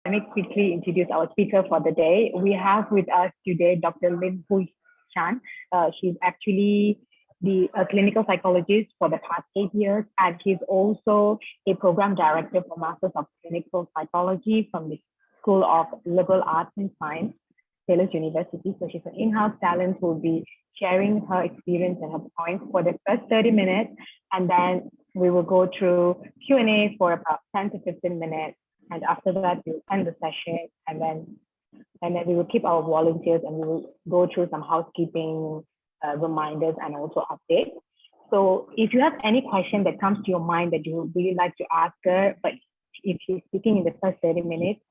Let me quickly introduce our speaker for the day. We have with us today Dr. Lim Hooi Shan. She's actually a clinical psychologist for the past 8 years, and she's also a program director for Masters of Clinical Psychology from the School of Liberal Arts and Science, Taylor's University. So she's an in-house talent who will be sharing her experience and her points for the first 30 minutes, and then we will go through Q&A for about 10 to 15 minutes. And after that, we'll end the session, and then we will keep our volunteers, and we will go through some housekeeping reminders and also updates. So if you have any question that comes to your mind that you would really like to ask her, but if she's speaking in the first 30 minutes,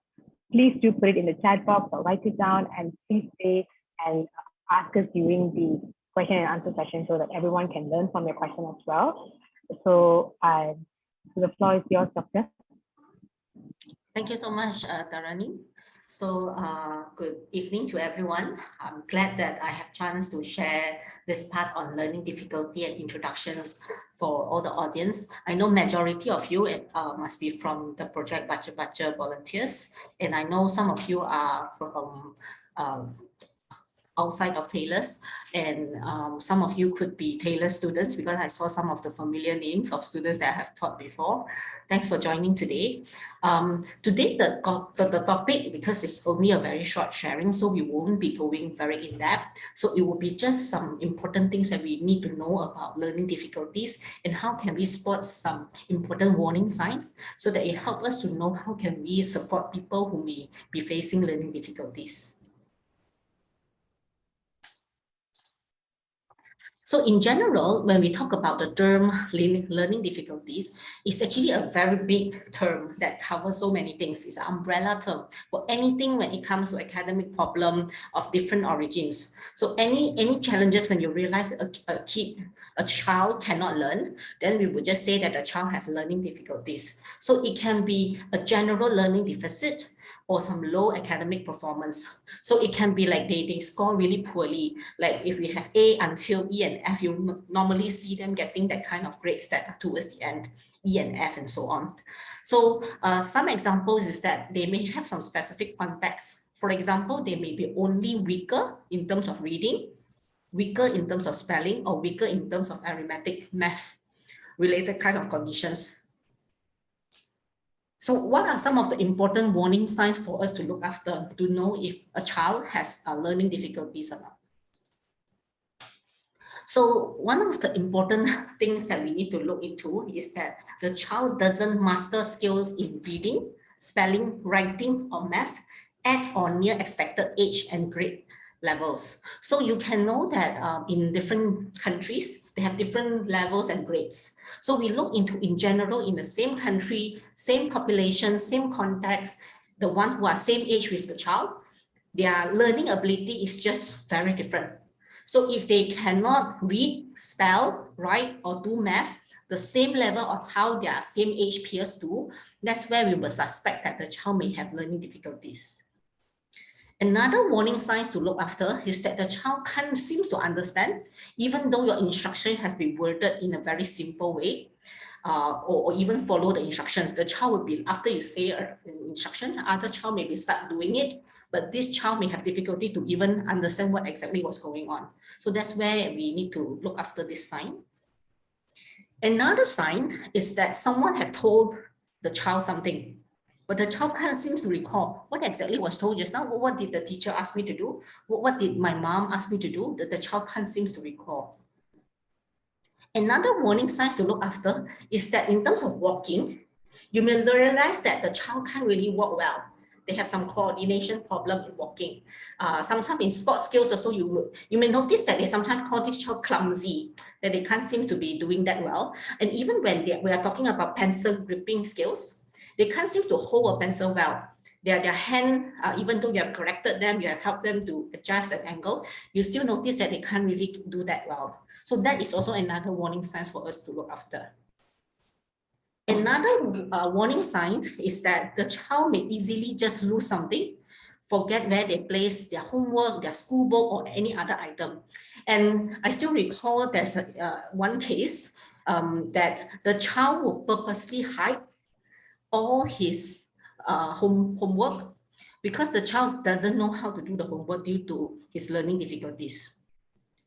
please do put it in the chat box or write it down, and please stay and ask us during the question and answer session so that everyone can learn from your question as well. So the floor is yours, Doctor. Thank you so much, Dharani. So good evening to everyone. I'm glad that I have chance to share this part on learning difficulty and introductions for all the audience. I know majority of you must be from the Project Baca volunteers, and I know some of you are from outside of Taylor's, and some of you could be Taylor students because I saw some of the familiar names of students that I have taught before. Thanks for joining today. Today the topic, because it's only a very short sharing, so we won't be going very in depth. So it will be just some important things that we need to know about learning difficulties and how can we spot some important warning signs so that it helps us to know how can we support people who may be facing learning difficulties. So in general, when we talk about the term learning difficulties, it's actually a very big term that covers so many things. It's an umbrella term for anything when it comes to academic problem of different origins. So any challenges when you realize a child cannot learn, then we would just say that the child has learning difficulties. So it can be a general learning deficit or some low academic performance. So it can be like they score really poorly. Like if we have A until E and F, you normally see them getting that kind of grades that are towards the end, E and F and so on. So some examples is that they may have some specific context. For example, they may be only weaker in terms of reading, weaker in terms of spelling, or weaker in terms of arithmetic, math related kind of conditions. So what are some of the important warning signs for us to look after to know if a child has learning difficulties or not? So one of the important things that we need to look into is that the child doesn't master skills in reading, spelling, writing, or math at or near expected age and grade levels. So you can know that in different countries, they have different levels and grades. So we look into, in general, in the same country, same population, same context, the one who are same age with the child, their learning ability is just very different. So if they cannot read, spell, write, or do math, the same level of how their same age peers do, that's where we will suspect that the child may have learning difficulties. Another warning signs to look after is that the child can't seem to understand, even though your instruction has been worded in a very simple way, or even follow the instructions. The child will be, after you say an instruction, other child maybe start doing it, but this child may have difficulty to even understand what exactly was going on. So that's where we need to look after this sign. Another sign is that someone have told the child something, but the child kind of seems to recall what exactly was told just now. What did the teacher ask me to do? What did my mom ask me to do? That the child can't seem to recall. Another warning signs to look after is that in terms of walking, you may realize that the child can't really walk well. They have some coordination problem in walking. Sometimes in sports skills also, you may notice that they sometimes call this child clumsy, that they can't seem to be doing that well. And even when we are talking about pencil gripping skills, they can't seem to hold a pencil well. Their hand, even though you have corrected them, you have helped them to adjust an angle, you still notice that they can't really do that well. So that is also another warning sign for us to look after. Another warning sign is that the child may easily just lose something, forget where they place their homework, their school book, or any other item. And I still recall there's one case that the child will purposely hide all his homework because the child doesn't know how to do the homework due to his learning difficulties.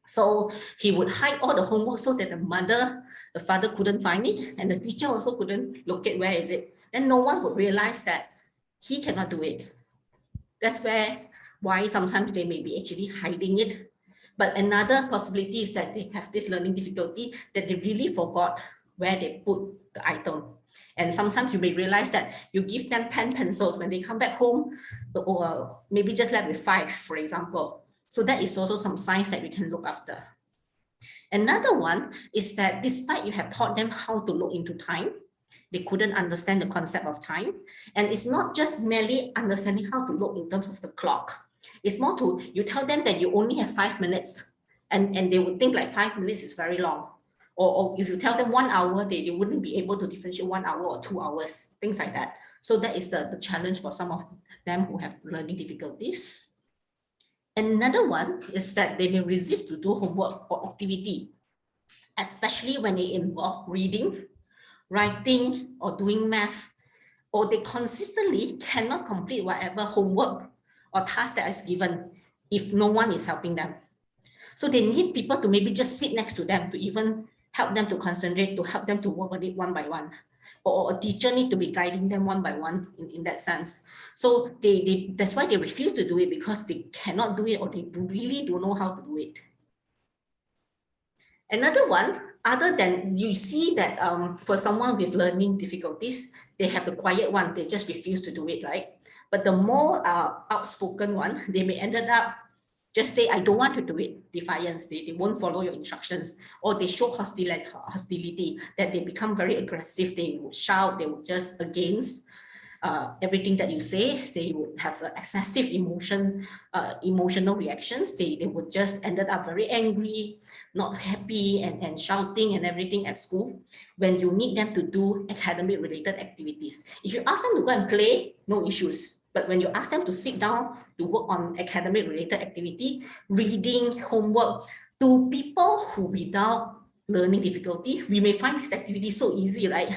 So he would hide all the homework so that the father couldn't find it, and the teacher also couldn't locate where is it. Then no one would realize that he cannot do it. That's why sometimes they may be actually hiding it. But another possibility is that they have this learning difficulty that they really forgot where they put the item. And sometimes you may realize that you give them 10 pencils when they come back home, or maybe just left with 5, for example. So that is also some signs that we can look after. Another one is that despite you have taught them how to look into time, they couldn't understand the concept of time. And it's not just merely understanding how to look in terms of the clock. It's more to, you tell them that you only have 5 minutes, and they would think like 5 minutes is very long. Or if you tell them 1 hour, they wouldn't be able to differentiate 1 hour or 2 hours, things like that. So that is the challenge for some of them who have learning difficulties. Another one is that they may resist to do homework or activity, especially when they involve reading, writing, or doing math, or they consistently cannot complete whatever homework or task that is given if no one is helping them. So they need people to maybe just sit next to them to even help them to concentrate, to help them to work on it one by one. Or a teacher need to be guiding them one by one in that sense. So that's why they refuse to do it, because they cannot do it, or they really don't know how to do it. Another one, other than you see that for someone with learning difficulties, they have the quiet one, they just refuse to do it, right? But the more outspoken one, they may end up just say, I don't want to do it, defiance, they won't follow your instructions, or they show hostility, that they become very aggressive, they would shout, they would just against everything that you say, they would have excessive emotional reactions, they would just ended up very angry, not happy, and shouting and everything at school when you need them to do academic related activities. If you ask them to go and play, no issues. But when you ask them to sit down to work on academic related activity, reading, homework, to people who without learning difficulty, we may find this activity so easy, right?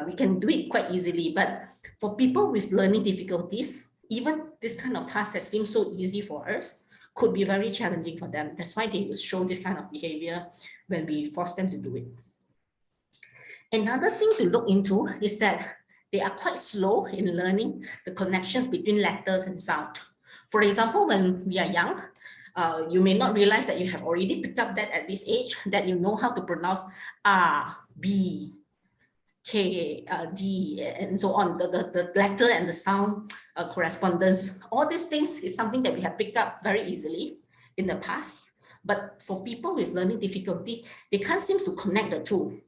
We can do it quite easily, but for people with learning difficulties, even this kind of task that seems so easy for us could be very challenging for them. That's why they will show this kind of behavior when we force them to do it. Another thing to look into is that they are quite slow in learning the connections between letters and sound. For example, when we are young, you may not realize that you have already picked up that at this age, that you know how to pronounce R, B, K, D, and so on, the letter and the sound correspondence. All these things is something that we have picked up very easily in the past. But for people with learning difficulty, they can't seem to connect the two.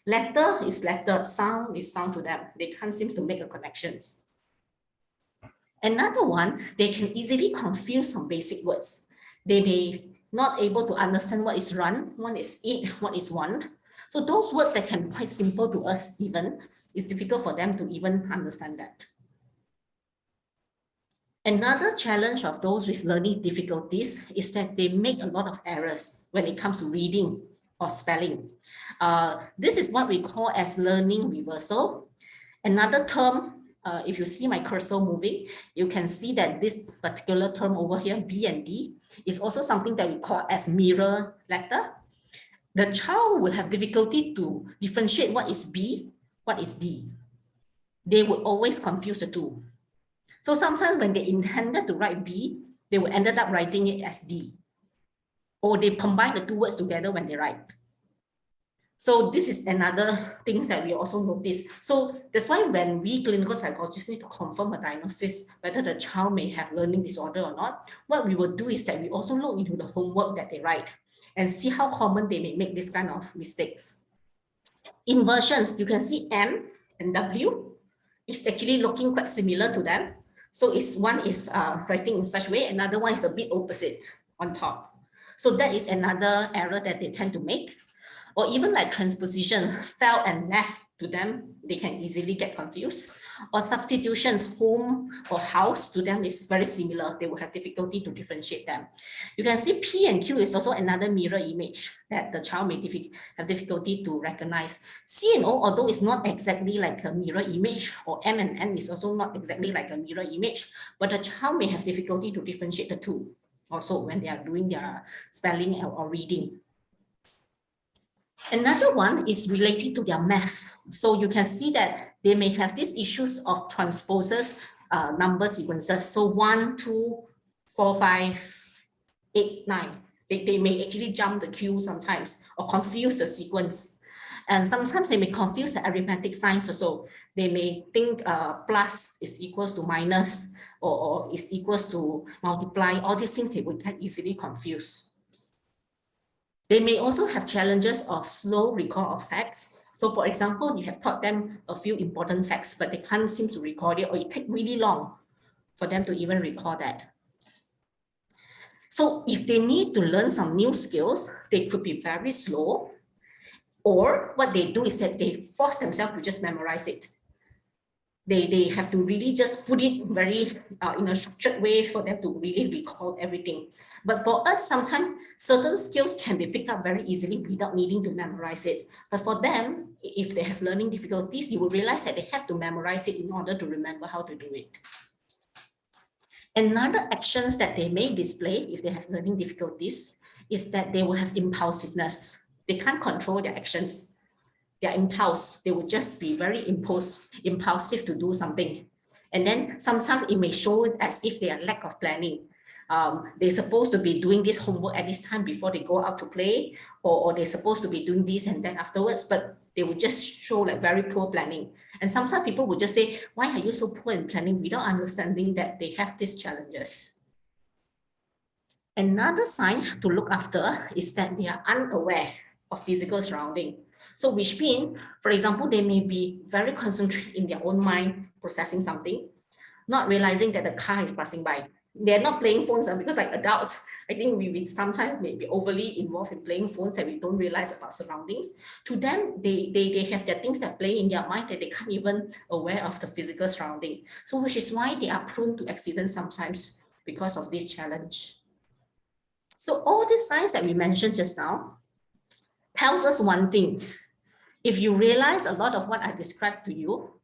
Letter is letter, sound is sound to them. They can't seem to make a connections. Another one, they can easily confuse some basic words. They may not able to understand what is run, what is eat, what is want. So those words that can be quite simple to us even, it's difficult for them to even understand that. Another challenge of those with learning difficulties is that they make a lot of errors when it comes to reading or spelling. This is what we call as learning reversal. Another term, if you see my cursor moving, you can see that this particular term over here, B and D, is also something that we call as mirror letter. The child will have difficulty to differentiate what is B, what is D. They would always confuse the two. So sometimes when they intended to write B, they will ended up writing it as D. Or they combine the two words together when they write. So this is another thing that we also notice. So that's why when we clinical psychologists need to confirm a diagnosis, whether the child may have learning disorder or not, what we will do is that we also look into the homework that they write and see how common they may make this kind of mistakes. Inversions, you can see M and W is actually looking quite similar to them. So one is writing in such way, another one is a bit opposite on top. So that is another error that they tend to make. Or even like transposition, fell and left to them, they can easily get confused. or substitutions, home or house, to them is very similar. They will have difficulty to differentiate them. You can see P and Q is also another mirror image that the child may have difficulty to recognize. C and O, although it's not exactly like a mirror image, or M and N is also not exactly like a mirror image, but the child may have difficulty to differentiate the two also when they are doing their spelling or reading. Another one is related to their math. So you can see that they may have these issues of transposes, number sequences. So 1, 2, 4, 5, 8, 9. They may actually jump the queue sometimes or confuse the sequence. And sometimes they may confuse the arithmetic signs also. They may think plus is equals to minus or is equals to multiply. All these things they would get easily confused. They may also have challenges of slow recall of facts. So for example, you have taught them a few important facts, but they can't seem to record it, or it takes really long for them to even recall that. So if they need to learn some new skills, they could be very slow, or what they do is that they force themselves to just memorize it. They have to really just put it very in a structured way for them to really recall everything. But for us, sometimes certain skills can be picked up very easily without needing to memorize it. But for them, if they have learning difficulties, you will realize that they have to memorize it in order to remember how to do it. Another actions that they may display if they have learning difficulties is that they will have impulsiveness. They can't control their actions. Their impulse, they will just be very impulsive to do something. And then sometimes it may show as if they are lack of planning. They're supposed to be doing this homework at this time before they go out to play, or they're supposed to be doing this and then afterwards, but they will just show like very poor planning. And sometimes people will just say, why are you so poor in planning, without understanding that they have these challenges. Another sign to look after is that they are unaware of physical surrounding. So which means, for example, they may be very concentrated in their own mind, processing something, not realizing that the car is passing by. They're not playing phones because like adults, I think we sometimes may be overly involved in playing phones that we don't realize about surroundings. To them, they have their things that play in their mind that they can't even aware of the physical surrounding. So which is why they are prone to accidents sometimes because of this challenge. So all these signs that we mentioned just now tells us one thing. If you realize a lot of what I described to you,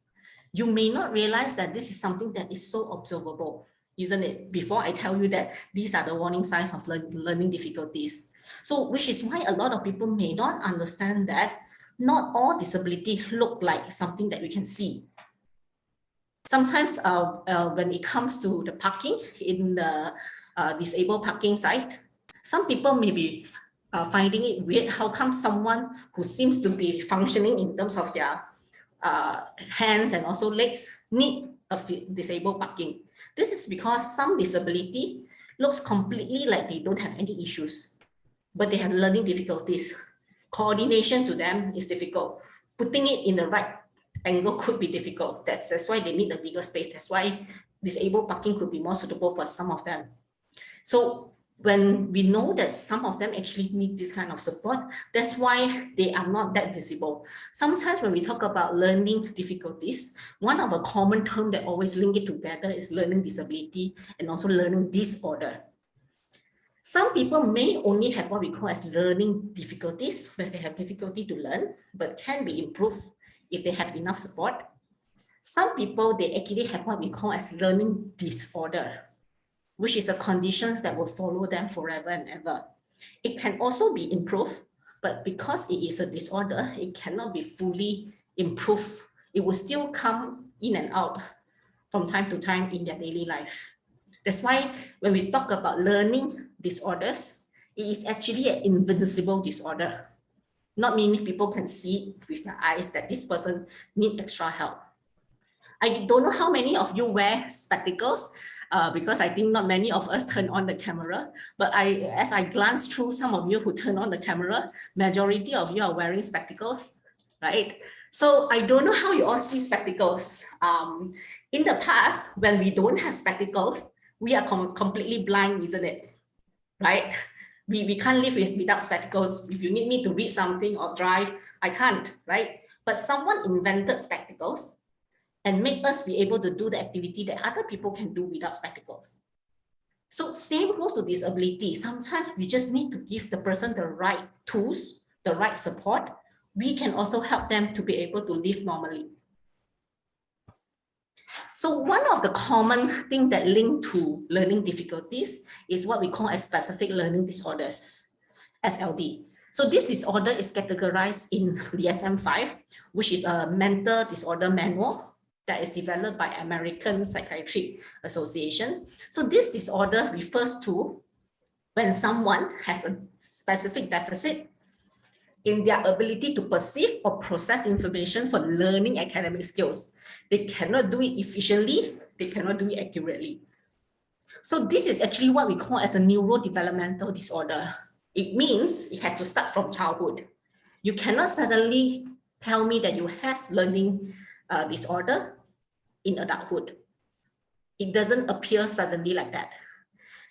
you may not realize that this is something that is so observable, isn't it? Before I tell you that these are the warning signs of learning difficulties. So which is why a lot of people may not understand that not all disability look like something that we can see. Sometimes when it comes to the parking in the disabled parking site, some people may be finding it weird. How come someone who seems to be functioning in terms of their hands and also legs need a disabled parking? This is because some disability looks completely like they don't have any issues, but they have learning difficulties. Coordination to them is difficult. Putting it in the right angle could be difficult. That's why they need a bigger space. That's why disabled parking could be more suitable for some of them. So when we know that some of them actually need this kind of support, that's why they are not that visible. Sometimes when we talk about learning difficulties, one of the common terms that always link it together is learning disability and also learning disorder. Some people may only have what we call as learning difficulties, where they have difficulty to learn, but can be improved if they have enough support. Some people, they actually have what we call as learning disorder, which is a condition that will follow them forever and ever. It can also be improved, but because it is a disorder, it cannot be fully improved. It will still come in and out from time to time in their daily life. That's why when we talk about learning disorders, it is actually an invincible disorder. Not many people can see with their eyes that this person needs extra help. I don't know how many of you wear spectacles, because I think not many of us turn on the camera, but as I glance through some of you who turn on the camera, majority of you are wearing spectacles, right? So I don't know how you all see spectacles. In the past, when we don't have spectacles, we are completely blind, isn't it? Right? We can't live without spectacles. If you need me to read something or drive, I can't, right? But someone invented spectacles. and make us be able to do the activity that other people can do without spectacles. So same goes to disability. Sometimes we just need to give the person the right tools, the right support. We can also help them to be able to live normally. So one of the common things that link to learning difficulties is what we call as specific learning disorders, SLD. So this disorder is categorized in DSM-5, which is a mental disorder manual that is developed by American Psychiatric Association. So this disorder refers to when someone has a specific deficit in their ability to perceive or process information for learning academic skills. They cannot do it efficiently, they cannot do it accurately. So this is actually what we call as a neurodevelopmental disorder. It means it has to start from childhood. You cannot suddenly tell me that you have learning disorder in adulthood. It doesn't appear suddenly like that.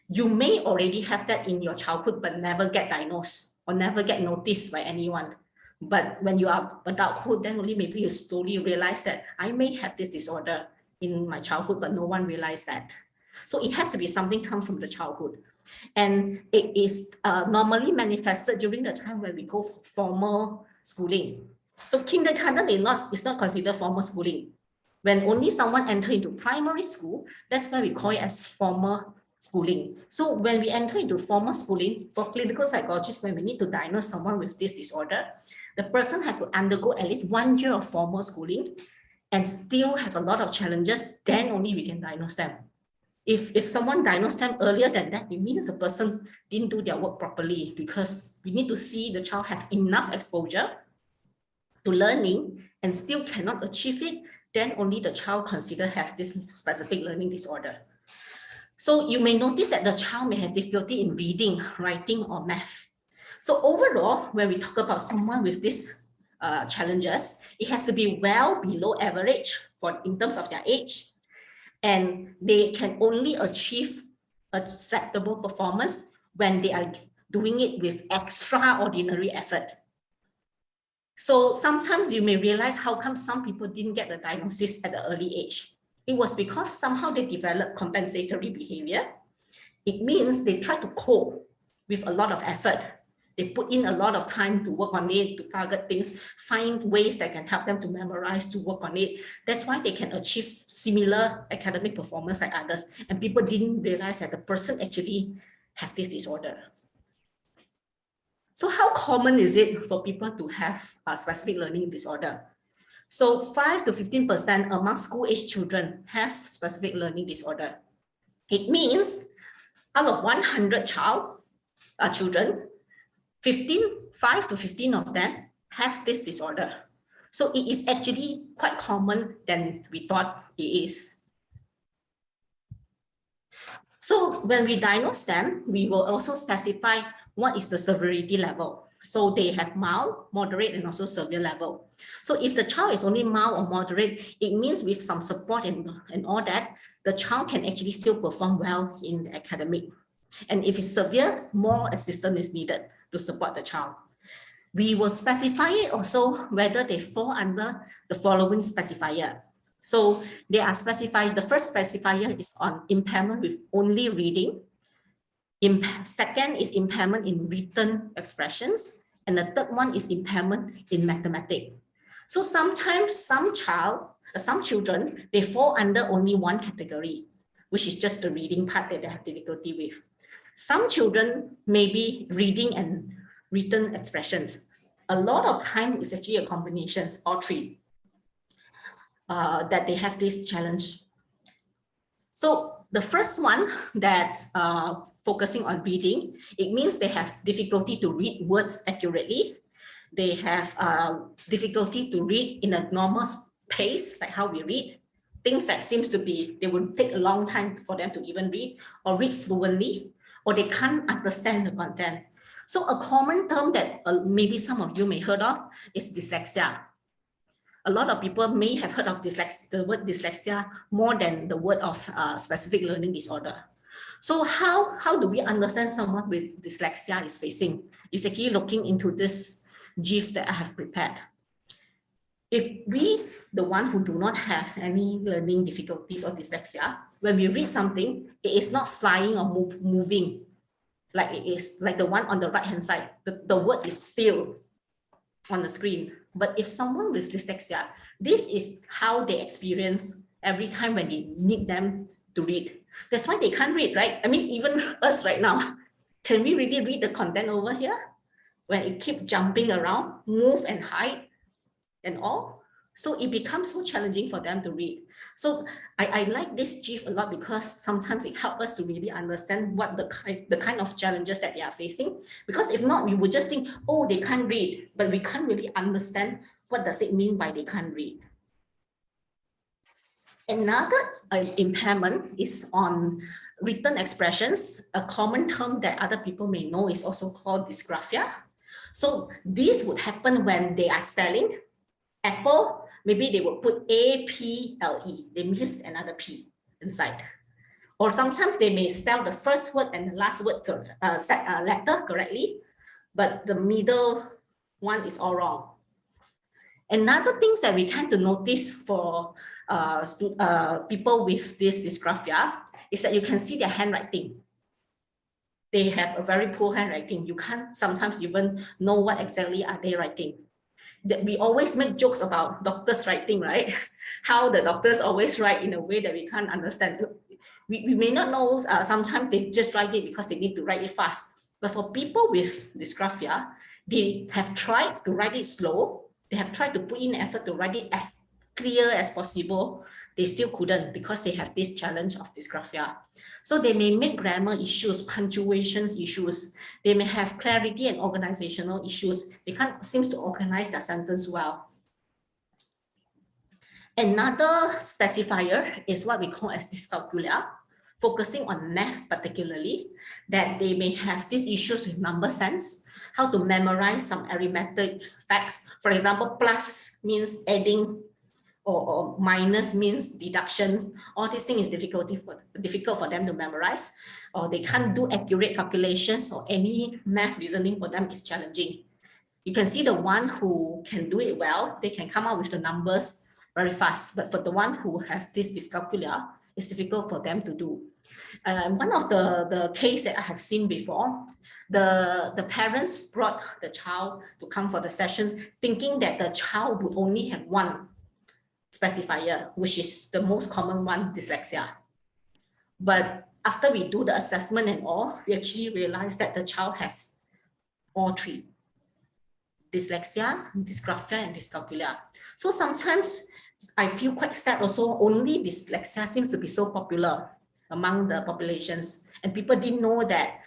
You may already have that in your childhood, but never get diagnosed or never get noticed by anyone. But when you are adulthood, then only maybe you slowly realize that I may have this disorder in my childhood, but no one realized that. So it has to be something come from the childhood. And it is normally manifested during the time when we go for formal schooling. So kindergarten is not considered formal schooling. When only someone enter into primary school, that's why we call it as formal schooling. So when we enter into formal schooling, for clinical psychologists, when we need to diagnose someone with this disorder, the person has to undergo at least 1 year of formal schooling and still have a lot of challenges, then only we can diagnose them. If someone diagnosed them earlier than that, it means the person didn't do their work properly, because we need to see the child have enough exposure to learning and still cannot achieve it, then only the child considered have this specific learning disorder. So you may notice that the child may have difficulty in reading, writing, or math. So overall, when we talk about someone with these challenges, it has to be well below average in terms of their age, and they can only achieve acceptable performance when they are doing it with extraordinary effort. So sometimes you may realize how come some people didn't get the diagnosis at the early age. It was because somehow they developed compensatory behavior. It means they try to cope with a lot of effort. They put in a lot of time to work on it, to target things, find ways that can help them to memorize, to work on it. That's why they can achieve similar academic performance like others. And people didn't realize that the person actually have this disorder. So how common is it for people to have a specific learning disorder? So 5 to 15% among school-age children have specific learning disorder. It means out of 100 children, 5 to 15 of them have this disorder. So it is actually quite common than we thought it is. So when we diagnose them, we will also specify what is the severity level. So they have mild, moderate, and also severe level. So if the child is only mild or moderate, it means with some support and all that, the child can actually still perform well in the academic. And if it's severe, more assistance is needed to support the child. We will specify it also whether they fall under the following specifier. So they are specified, the first specifier is on impairment with only reading. Second is impairment in written expressions. And the third one is impairment in mathematics. So sometimes some children, they fall under only one category, which is just the reading part that they have difficulty with. Some children may be reading and written expressions. A lot of time is actually a combination, all three, that they have this challenge. So the first one that focusing on reading, it means they have difficulty to read words accurately. They have difficulty to read in a normal pace, like how we read. Things that seems to be, they will take a long time for them to even read or read fluently, or they can't understand the content. So a common term that maybe some of you may heard of is dyslexia. A lot of people may have heard of the word dyslexia more than the word of specific learning disorder. So how do we understand someone with dyslexia is facing? It's actually looking into this GIF that I have prepared. If we, the one who do not have any learning difficulties or dyslexia, when we read something, it is not flying or moving, like it is like the one on the right hand side. The word is still on the screen. But if someone with dyslexia, this is how they experience every time when they need them to read. That's why they can't read, right? I mean, even us right now, can we really read the content over here? When it keeps jumping around, move and hide and all. So it becomes so challenging for them to read. So I like this GIF a lot because sometimes it helps us to really understand what the kind of challenges that they are facing. Because if not, we would just think, oh, they can't read, but we can't really understand what does it mean by they can't read. Another impairment is on written expressions. A common term that other people may know is also called dysgraphia. So this would happen when they are spelling apple, maybe they will put A-P-L-E. They miss another P inside. Or sometimes they may spell the first word and the last word letter correctly, but the middle one is all wrong. Another thing that we tend to notice for people with this dysgraphia is that you can see their handwriting. They have a very poor handwriting. You can't sometimes even know what exactly are they writing. That we always make jokes about doctors writing, right? How the doctors always write in a way that we can't understand. We may not know, sometimes they just write it because they need to write it fast. But for people with dysgraphia, they have tried to write it slow. They have tried to put in effort to write it as clear as possible. They still couldn't because they have this challenge of dysgraphia. So they may make grammar issues, punctuations issues. They may have clarity and organizational issues. They can't seem to organize their sentence well. Another specifier is what we call as dyscalculia, focusing on math particularly, that they may have these issues with number sense, how to memorize some arithmetic facts. For example, plus means adding, or minus means deductions. All these things is difficult for them to memorize, or they can't do accurate calculations, or any math reasoning for them is challenging. You can see the one who can do it well, they can come up with the numbers very fast. But for the one who have this dyscalculia, it's difficult for them to do. One of the case that I have seen before, the parents brought the child to come for the sessions thinking that the child would only have one specifier, which is the most common one, dyslexia. But after we do the assessment and all, we actually realize that the child has all three: dyslexia, dysgraphia, and dyscalculia. So sometimes I feel quite sad also, only dyslexia seems to be so popular among the populations, and people didn't know that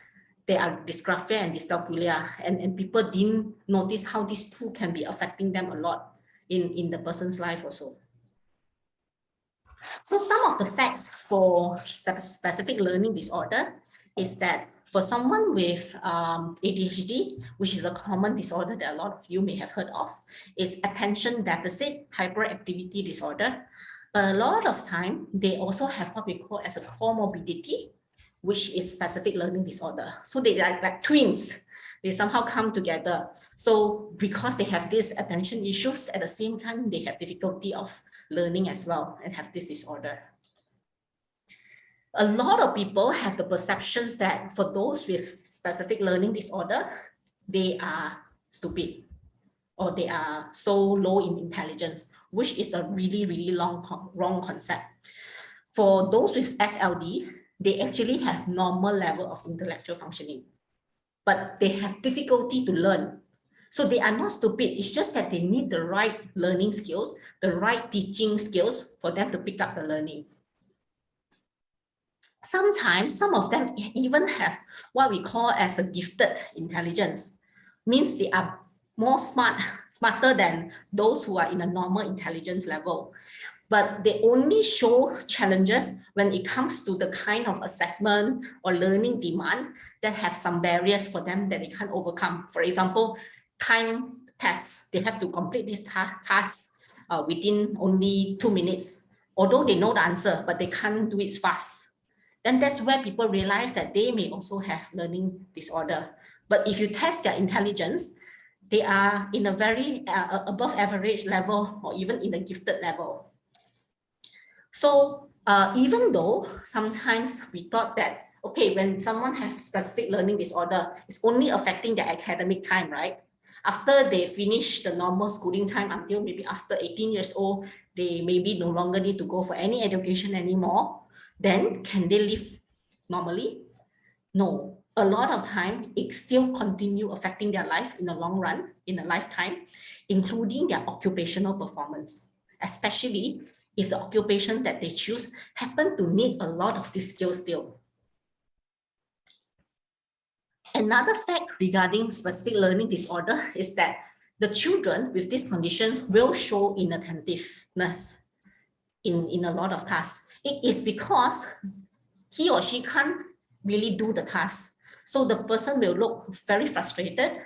there are dysgraphia and dyscalculia, and people didn't notice how these two can be affecting them a lot in the person's life also. So some of the facts for specific learning disorder is that for someone with ADHD, which is a common disorder that a lot of you may have heard of, is attention deficit hyperactivity disorder. A lot of time, they also have what we call as a comorbidity, which is specific learning disorder. So they are like twins. They somehow come together. So because they have these attention issues, at the same time, they have difficulty of learning as well and have this disorder. A lot of people have the perceptions that for those with specific learning disorder, they are stupid or they are so low in intelligence, which is a really, really wrong concept. For those with SLD, they actually have normal level of intellectual functioning, but they have difficulty to learn. So they are not stupid. It's just that they need the right learning skills, the right teaching skills for them to pick up the learning. Sometimes some of them even have what we call as a gifted intelligence, means they are more smarter than those who are in a normal intelligence level. But they only show challenges when it comes to the kind of assessment or learning demand that have some barriers for them that they can't overcome. For example, time tests. They have to complete this task within only 2 minutes, although they know the answer, but they can't do it fast. Then that's where people realize that they may also have learning disorder. But if you test their intelligence, they are in a very above average level or even in the gifted level. So even though sometimes we thought that, okay, when someone has specific learning disorder, it's only affecting their academic time, right? After they finish the normal schooling time until maybe after 18 years old, they maybe no longer need to go for any education anymore. Then can they live normally? No, a lot of time it still continue affecting their life in the long run, in a lifetime, including their occupational performance, especially if the occupation that they choose happen to need a lot of these skills still. Another fact regarding specific learning disorder is that the children with these conditions will show inattentiveness in a lot of tasks. It is because he or she can't really do the task. So the person will look very frustrated,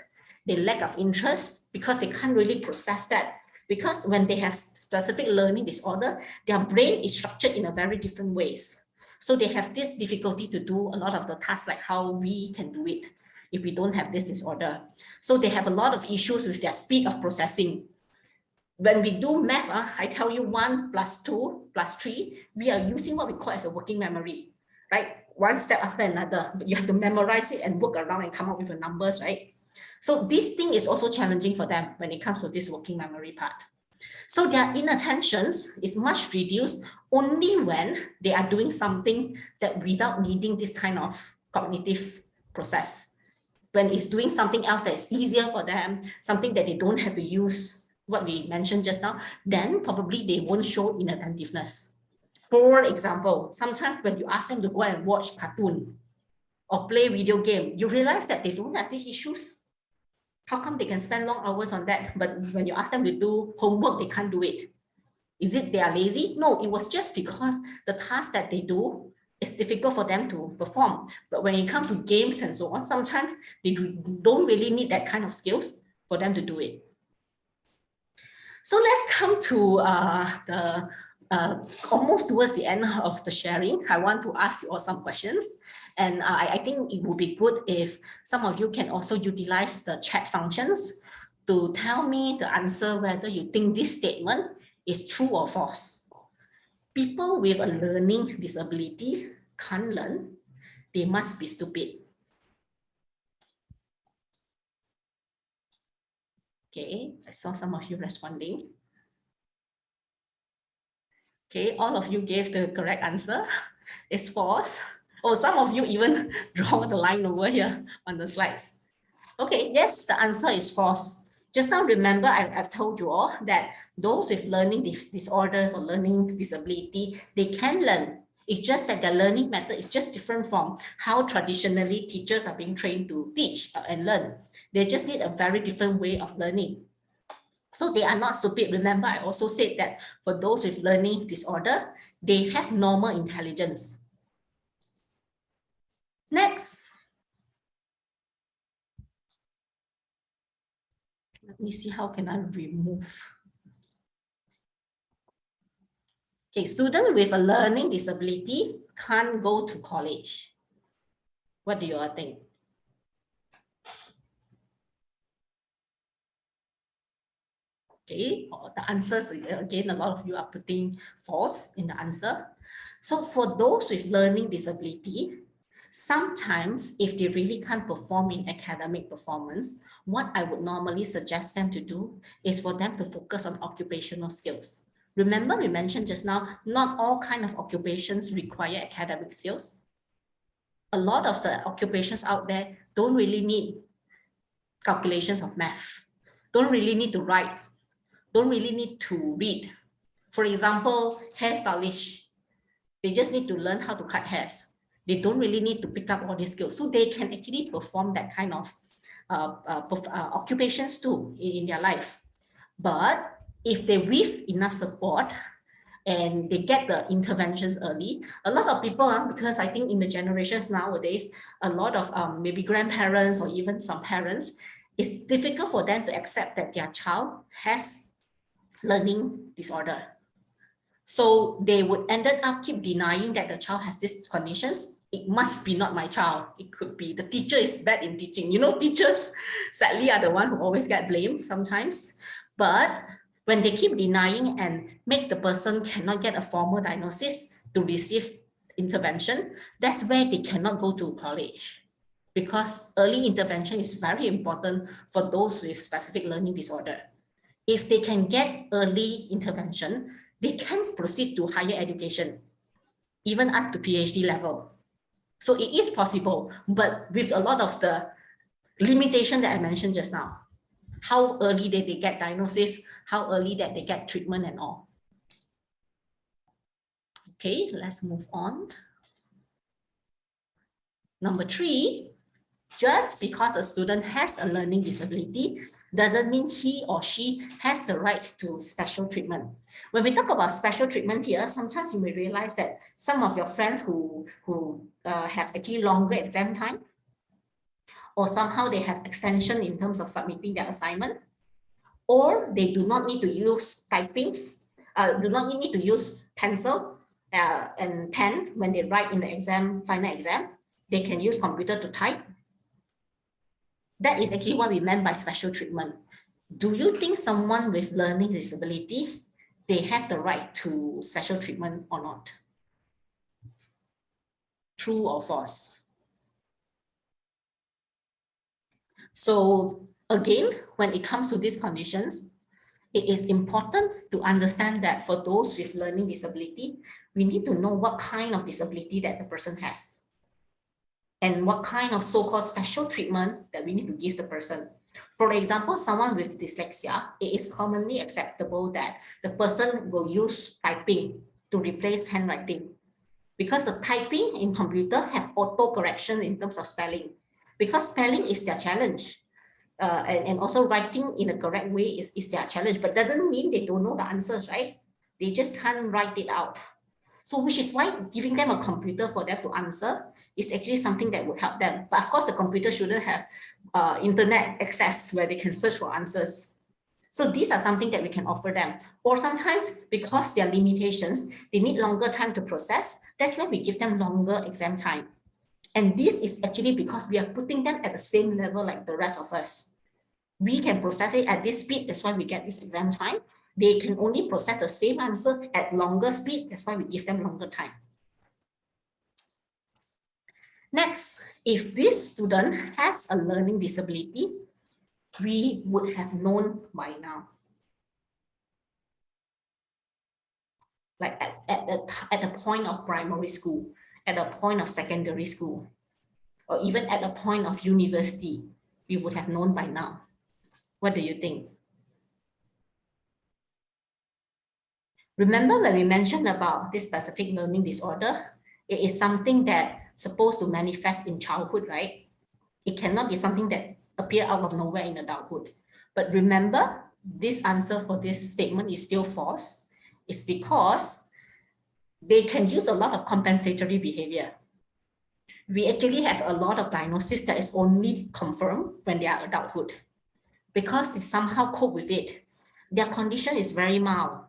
they lack of interest because they can't really process that. Because when they have specific learning disorder, their brain is structured in a very different ways. So they have this difficulty to do a lot of the tasks like how we can do it if we don't have this disorder. So they have a lot of issues with their speed of processing. When we do math, I tell you 1 + 2 + 3, we are using what we call as a working memory, right? One step after another, but you have to memorize it and work around and come up with the numbers, right? So this thing is also challenging for them when it comes to this working memory part. So their inattentions is much reduced only when they are doing something that without needing this kind of cognitive process. When it's doing something else that is easier for them, something that they don't have to use what we mentioned just now, then probably they won't show inattentiveness. For example, sometimes when you ask them to go and watch cartoon or play video game, you realize that they don't have these issues. How come they can spend long hours on that, but when you ask them to do homework, they can't do it? Is it they are lazy? No, it was just because the task that they do is difficult for them to perform. But when it comes to games and so on, sometimes they don't really need that kind of skills for them to do it. So let's come to the almost towards the end of the sharing. I want to ask you all some questions. And I think it would be good if some of you can also utilize the chat functions to tell me the answer whether you think this statement is true or false. People with a learning disability can't learn. They must be stupid. Okay, I saw some of you responding. Okay, all of you gave the correct answer. It's false. Oh, some of you even draw the line over here on the slides. Okay, yes, the answer is false. Just now, remember, I've told you all that those with learning disorders or learning disability, they can learn. It's just that their learning method is just different from how traditionally teachers are being trained to teach and learn. They just need a very different way of learning. So they are not stupid. Remember, I also said that for those with learning disorder, they have normal intelligence. Next. Let me see how can I remove. Okay, student with a learning disability can't go to college. What do you all think? Okay, the answers, again, a lot of you are putting false in the answer. So for those with learning disability, sometimes if they really can't perform in academic performance, what I would normally suggest them to do is for them to focus on occupational skills. Remember, we mentioned just now, not all kind of occupations require academic skills. A lot of the occupations out there don't really need calculations of math, don't really need to write, don't really need to read. For example, hairstylish, they just need to learn how to cut hairs. They don't really need to pick up all these skills. So they can actually perform that kind of occupations too in their life. But if they with enough support and they get the interventions early, a lot of people, because I think in the generations nowadays, a lot of maybe grandparents or even some parents, it's difficult for them to accept that their child has learning disorder. So they would end up keep denying that the child has these conditions it must be not my child. It could be the teacher is bad in teaching. You know, teachers sadly are the one who always get blamed sometimes. But when they keep denying and make the person cannot get a formal diagnosis to receive intervention, that's where they cannot go to college. Because early intervention is very important for those with specific learning disorder. If they can get early intervention, they can proceed to higher education, even up to PhD level. So it is possible, but with a lot of the limitation that I mentioned just now. How early that they get diagnosis, how early that they get treatment and all. Okay, let's move on. Number 3, just because a student has a learning disability doesn't mean he or she has the right to special treatment. When we talk about special treatment here, sometimes you may realize that some of your friends who have actually longer exam time, or somehow they have extension in terms of submitting their assignment, or they do not need to use typing, do not need to use pencil and pen when they write in the exam, final exam. They can use computer to type. That is actually what we meant by special treatment. Do you think someone with learning disability, they have the right to special treatment or not? True or false? So again, when it comes to these conditions, it is important to understand that for those with learning disability, we need to know what kind of disability that the person has and what kind of so-called special treatment that we need to give the person. For example, someone with dyslexia, it is commonly acceptable that the person will use typing to replace handwriting, because the typing in computer have auto correction in terms of spelling, because spelling is their challenge. And also writing in a correct way is their challenge, but doesn't mean they don't know the answers, right? They just can't write it out. So which is why giving them a computer for them to answer is actually something that would help them. But of course, the computer shouldn't have internet access where they can search for answers. So these are something that we can offer them. Or sometimes because there are limitations, they need longer time to process. That's why we give them longer exam time. And this is actually because we are putting them at the same level like the rest of us. We can process it at this speed, that's why we get this exam time. They can only process the same answer at longer speed, that's why we give them longer time. Next, if this student has a learning disability, we would have known by now. Like at the point of primary school, at the point of secondary school, or even at the point of university, we would have known by now. What do you think? Remember when we mentioned about this specific learning disorder, it is something that's supposed to manifest in childhood, right? It cannot be something that appears out of nowhere in adulthood. But remember, this answer for this statement is still false. It's because they can use a lot of compensatory behavior. We actually have a lot of diagnosis that is only confirmed when they are adulthood, because they somehow cope with it. Their condition is very mild.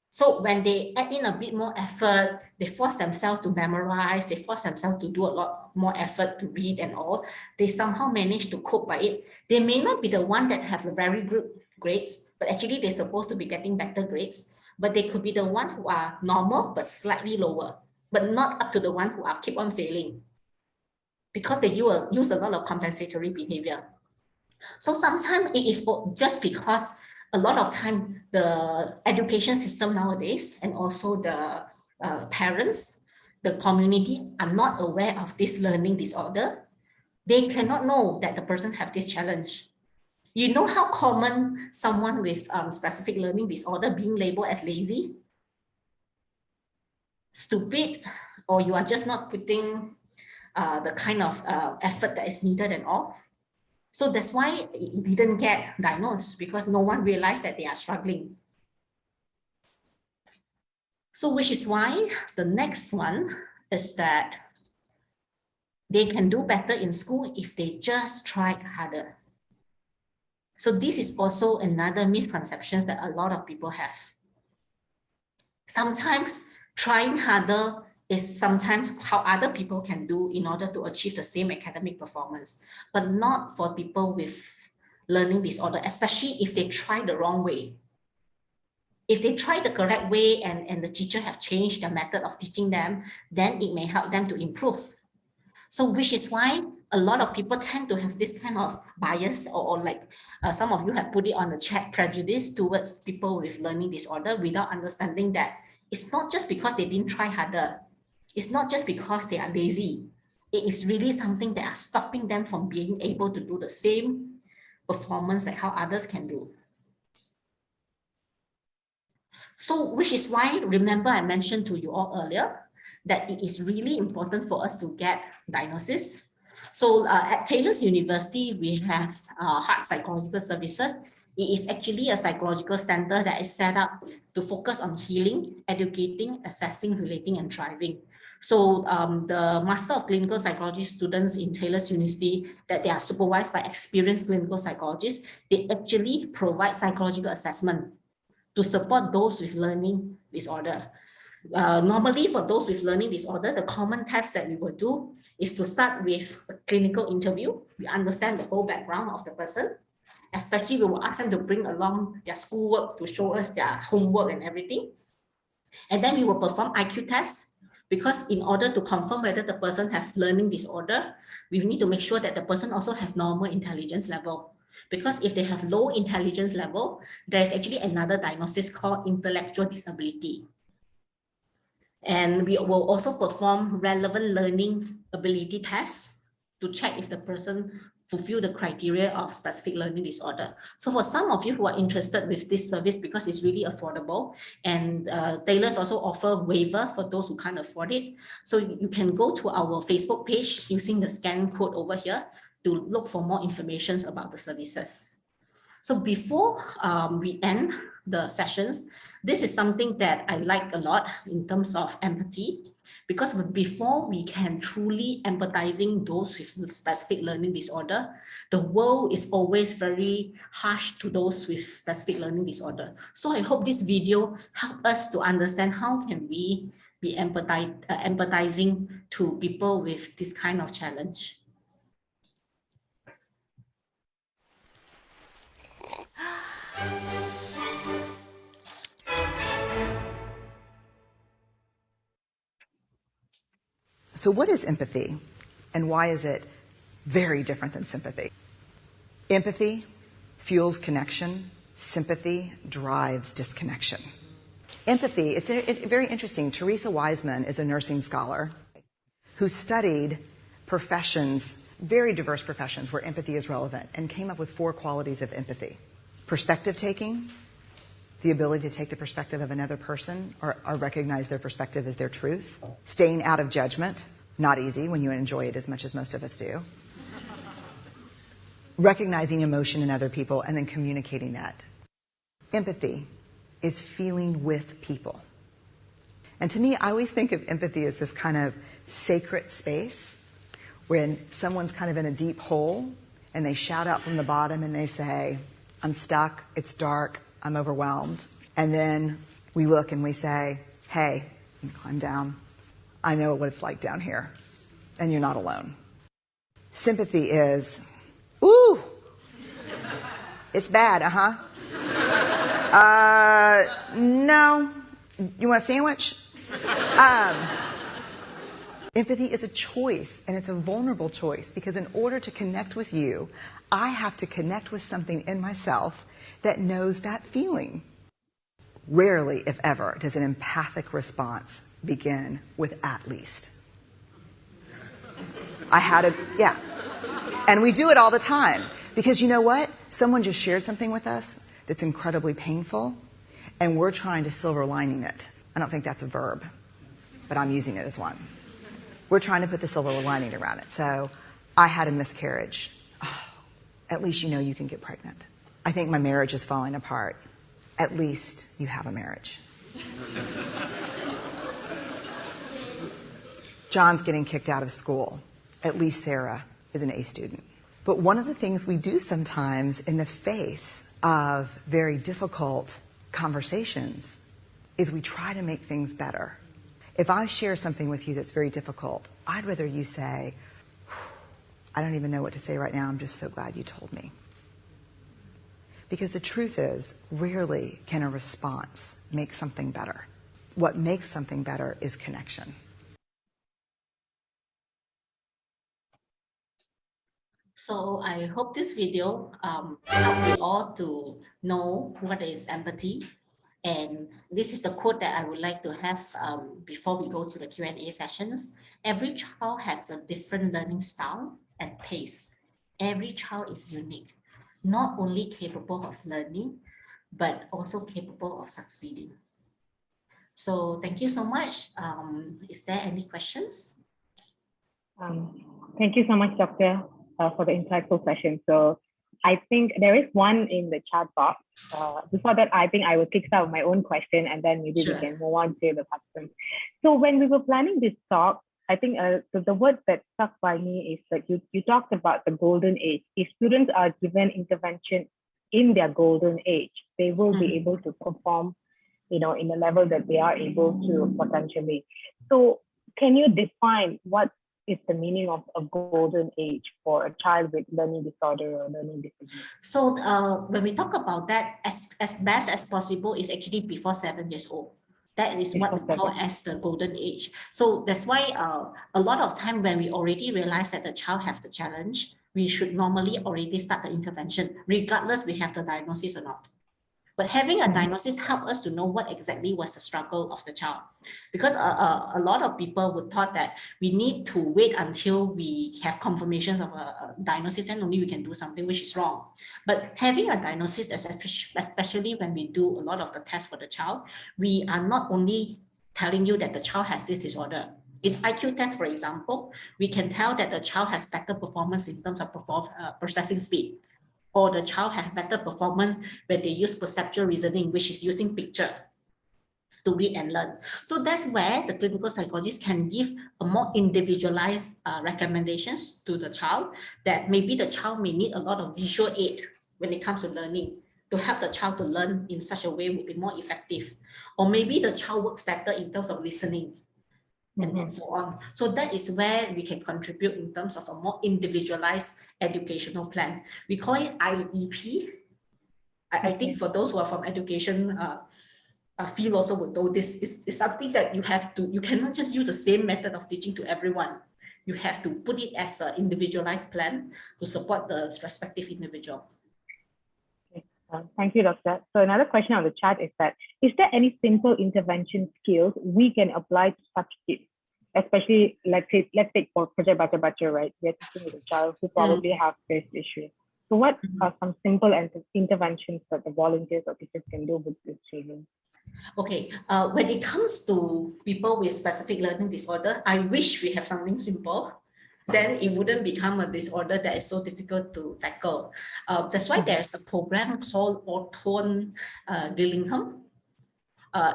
So when they add in a bit more effort, they force themselves to memorize, they force themselves to do a lot more effort to read and all, they somehow manage to cope by it. They may not be the one that have very good grades, but actually they're supposed to be getting better grades, but they could be the one who are normal, but slightly lower, but not up to the one who are keep on failing, because they use a lot of compensatory behavior. So sometimes it is just because a lot of time the education system nowadays and also the parents, the community are not aware of this learning disorder. They cannot know that the person have this challenge. You know how common someone with specific learning disorder being labeled as lazy, stupid, or you are just not putting the kind of effort that is needed and all. So that's why it didn't get diagnosed, because no one realized that they are struggling. So which is why the next one is that they can do better in school if they just try harder. So this is also another misconception that a lot of people have. Sometimes trying harder is sometimes how other people can do in order to achieve the same academic performance, but not for people with learning disorder, especially if they try the wrong way. If they try the correct way and the teacher have changed their method of teaching them, then it may help them to improve. So which is why a lot of people tend to have this kind of bias, or like some of you have put it on the chat, prejudice towards people with learning disorder, without understanding that it's not just because they didn't try harder. It's not just because they are lazy. It is really something that are stopping them from being able to do the same performance like how others can do. So which is why, remember I mentioned to you all earlier, that it is really important for us to get diagnosis. So at Taylor's University, we have heart psychological services. It is actually a psychological center that is set up to focus on healing, educating, assessing, relating, and thriving. So the Master of Clinical Psychology students in Taylor's University, that they are supervised by experienced clinical psychologists, they actually provide psychological assessment to support those with learning disorder. Normally, for those with learning disorder, the common test that we will do is to start with a clinical interview. We understand the whole background of the person. Especially, we will ask them to bring along their schoolwork to show us their homework and everything. And then we will perform IQ tests, because in order to confirm whether the person has learning disorder, we need to make sure that the person also has normal intelligence level. Because if they have low intelligence level, there is actually another diagnosis called intellectual disability. And we will also perform relevant learning ability tests to check if the person fulfill the criteria of specific learning disorder. So for some of you who are interested with this service, because it's really affordable, and Taylor's also offer waiver for those who can't afford it. So you can go to our Facebook page using the scan code over here to look for more information about the services. So before we end the sessions, this is something that I like a lot in terms of empathy, because before we can truly empathizing those with specific learning disorder, the world is always very harsh to those with specific learning disorder. So I hope this video help us to understand how can we be empathizing to people with this kind of challenge. So what is empathy, and why is it very different than sympathy? Empathy fuels connection. Sympathy drives disconnection. Empathy, it's very interesting. Teresa Wiseman is a nursing scholar who studied professions, very diverse professions where empathy is relevant, and came up with 4 qualities of empathy. Perspective taking, the ability to take the perspective of another person or recognize their perspective as their truth. Staying out of judgment, not easy when you enjoy it as much as most of us do. Recognizing emotion in other people and then communicating that. Empathy is feeling with people. And to me, I always think of empathy as this kind of sacred space when someone's kind of in a deep hole and they shout out from the bottom and they say, "I'm stuck, it's dark, I'm overwhelmed." And then we look and we say, "Hey, you climb down. I know what it's like down here, and you're not alone." Sympathy is, "Ooh, it's bad, no. You want a sandwich?" Empathy is a choice, and it's a vulnerable choice, because in order to connect with you, I have to connect with something in myself that knows that feeling. Rarely, if ever, does an empathic response begin with "at least." Yeah. And we do it all the time. Because you know what? Someone just shared something with us that's incredibly painful, and we're trying to silver lining it. I don't think that's a verb, but I'm using it as one. We're trying to put the silver lining around it. So, I had a miscarriage. Oh, at least you know you can get pregnant. I think my marriage is falling apart. At least you have a marriage. John's getting kicked out of school. At least Sarah is an A student. But one of the things we do sometimes in the face of very difficult conversations is we try to make things better. If I share something with you that's very difficult, I'd rather you say, I don't even know what to say right now. I'm just so glad you told me. Because the truth is, rarely can a response make something better. What makes something better is connection. So I hope this video helped you all to know what is empathy. And this is the quote that I would like to have before we go to the Q&A sessions. Every child has a different learning style and pace. Every child is unique, not only capable of learning, but also capable of succeeding. So thank you so much. Is there any questions? Thank you so much, Doctor, for the insightful session. So I think there is one in the chat box. Before that, I think I will kick start with my own question, and then maybe we can move on to the participants. So when we were planning this talk, I think the word that stuck by me is that you talked about the golden age. If students are given intervention in their golden age, they will be able to perform, in a level that they are able to potentially. So can you define what is the meaning of a golden age for a child with learning disorder or learning disability? So when we talk about that, as best as possible is actually before 7 years old. That is what we call as the golden age. So that's why a lot of time when we already realize that the child has the challenge, we should normally already start the intervention, regardless we have the diagnosis or not. But having a diagnosis helps us to know what exactly was the struggle of the child. Because a lot of people would thought that we need to wait until we have confirmations of a diagnosis, then only we can do something, which is wrong. But having a diagnosis, especially when we do a lot of the tests for the child, we are not only telling you that the child has this disorder. In IQ test, for example, we can tell that the child has better performance in terms of processing speed, or the child has better performance when they use perceptual reasoning, which is using picture to read and learn. So that's where the clinical psychologist can give a more individualized recommendations to the child, that maybe the child may need a lot of visual aid when it comes to learning, to help the child to learn in such a way would be more effective. Or maybe the child works better in terms of listening, and so on. So that is where we can contribute in terms of a more individualized educational plan. We call it IEP. I think for those who are from education field also would know this is something that you cannot just use the same method of teaching to everyone. You have to put it as an individualized plan to support the respective individual. Thank you, Doctor. So another question on the chat is that, is there any simple intervention skills we can apply to such kids? Especially, let's take for Project Baca, right? We're teaching with a child who probably have this issue. So what are some simple interventions that the volunteers or teachers can do with this children? Okay, when it comes to people with specific learning disorder, I wish we have something simple. Then it wouldn't become a disorder that is so difficult to tackle. That's why there's a program called Orthon Dillingham.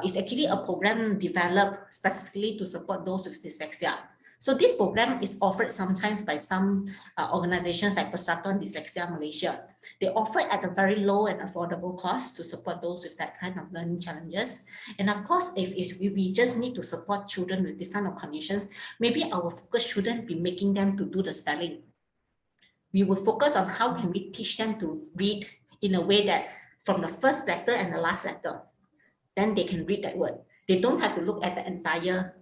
It's actually a program developed specifically to support those with dyslexia. So this program is offered sometimes by some organizations like Persatuan Dyslexia Malaysia. They offer it at a very low and affordable cost to support those with that kind of learning challenges. And of course, if we just need to support children with this kind of conditions, maybe our focus shouldn't be making them to do the spelling. We will focus on how can we teach them to read in a way that from the first letter and the last letter, then they can read that word. They don't have to look at the entire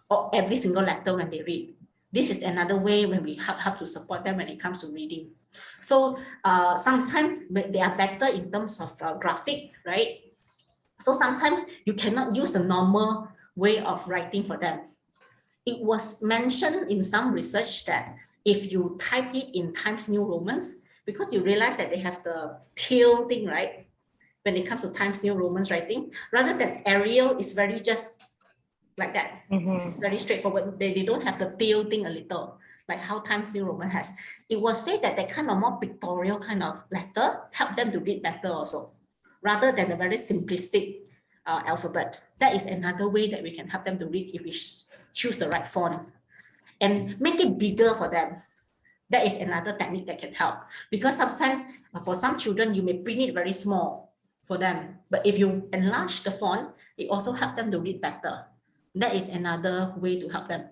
or every single letter when they read. This is another way when we help to support them when it comes to reading. So sometimes they are better in terms of graphic, right? So sometimes you cannot use the normal way of writing for them. It was mentioned in some research that if you type it in Times New Romans, because you realize that they have the tail thing, right? When it comes to Times New Romans writing, rather than Arial is very just like that. It's very straightforward. They don't have the tail thing a little, like how Times New Roman has. It was said that that kind of more pictorial kind of letter help them to read better also, rather than the very simplistic alphabet. That is another way that we can help them to read if we choose the right font. And make it bigger for them. That is another technique that can help. Because sometimes for some children, you may print it very small for them. But if you enlarge the font, it also helps them to read better. That is another way to help them.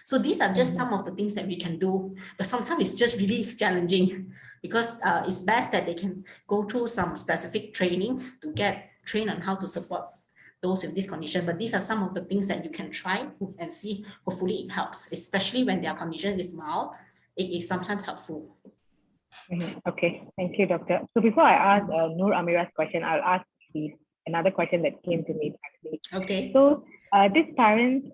So these are just some of the things that we can do, but sometimes it's just really challenging because it's best that they can go through some specific training to get trained on how to support those with this condition. But these are some of the things that you can try and see. Hopefully it helps, especially when their condition is mild. It is sometimes helpful. Okay, thank you, Doctor. So before I ask Noor Amira's question, I'll ask another question that came to me actually. Okay. So this parent